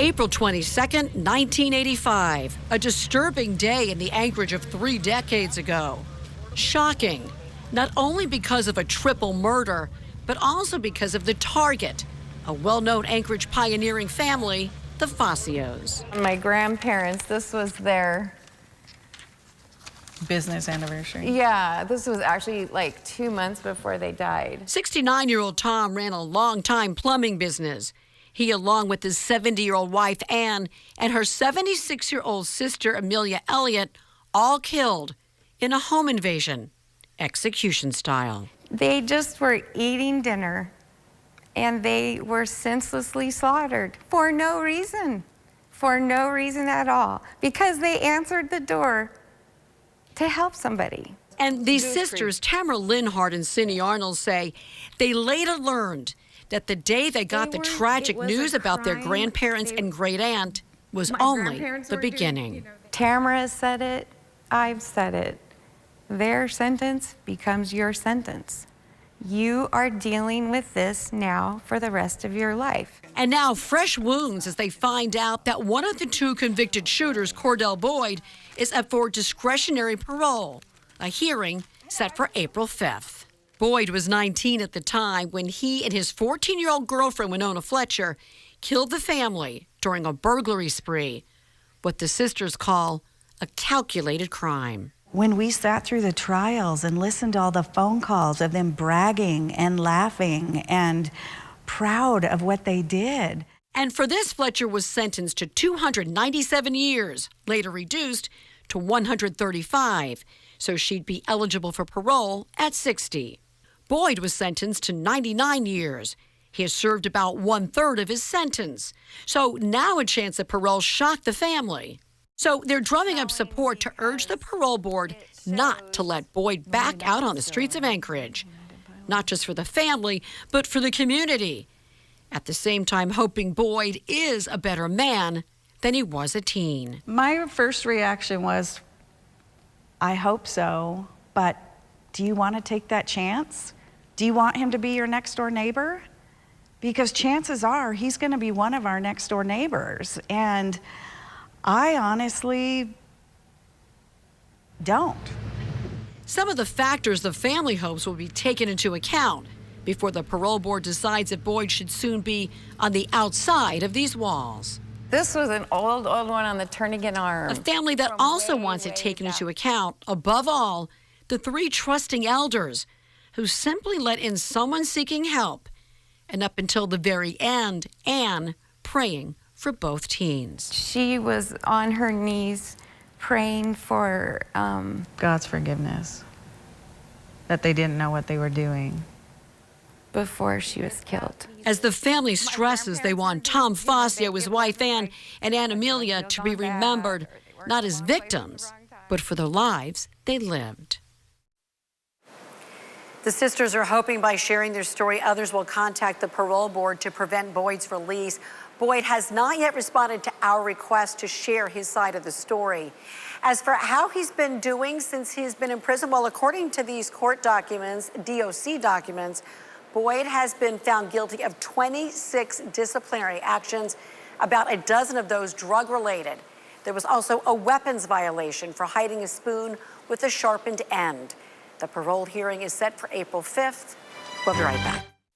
April 22nd, 1985, a disturbing day in the Anchorage of 3 decades ago. Shocking, not only because of a triple murder, but also because of the target, a well-known Anchorage pioneering family, the Facios. My grandparents, this was their business anniversary. Yeah, this was actually like 2 months before they died. 69-year-old Tom ran a long-time plumbing business. He, along with his 70-year-old wife, Ann, and her 76-year-old sister, Amelia Elliott, all killed in a home invasion, execution style. They just were eating dinner, and they were senselessly slaughtered for no reason at all, because they answered the door to help somebody. And these sisters, Tamara Linhart and Cindy Arnold, say they later learned that the day they got the tragic news about their grandparents and great-aunt was only the beginning. Tamara said it, I've said it. Their sentence becomes your sentence. You are dealing with this now for the rest of your life. And now fresh wounds as they find out that one of the 2 convicted shooters, Cordell Boyd, is up for discretionary parole, a hearing set for April 5th. Boyd was 19 at the time when he and his 14-year-old girlfriend, Winona Fletcher, killed the family during a burglary spree, what the sisters call a calculated crime. When we sat through the trials and listened to all the phone calls of them bragging and laughing and proud of what they did. And for this, Fletcher was sentenced to 297 years, later reduced to 135, so she'd be eligible for parole at 60. Boyd was sentenced to 99 years. He has served about 1/3 of his sentence. So now a chance at parole shocked the family. So they're drumming up support to urge the parole board not to let Boyd back out on the streets of Anchorage. Not just for the family, but for the community. At the same time, hoping Boyd is a better man than he was a teen. My first reaction was, I hope so, but do you want to take that chance? Do you want him to be your next door neighbor? Because chances are he's going to be one of our next door neighbors. And I honestly don't. Some of the factors the family hopes will be taken into account before the parole board decides if Boyd should soon be on the outside of these walls. This was an old one on the Turnagain Arm. A family that also wants it taken into account, above all, the 3 trusting elders who simply let in someone seeking help, and up until the very end, Ann praying for both teens. She was on her knees praying for God's forgiveness, that they didn't know what they were doing before she was killed. As the family stresses, they want Tom Facio, his wife Ann, and Ann Amelia to be remembered not as victims, but for the lives they lived. The sisters are hoping by sharing their story, others will contact the parole board to prevent Boyd's release. Boyd has not yet responded to our request to share his side of the story. As for how he's been doing since he's been in prison, well, according to these court documents, DOC documents, Boyd has been found guilty of 26 disciplinary actions, about a dozen of those drug-related. There was also a weapons violation for hiding a spoon with a sharpened end. The parole hearing is set for April 5th. We'll be right back.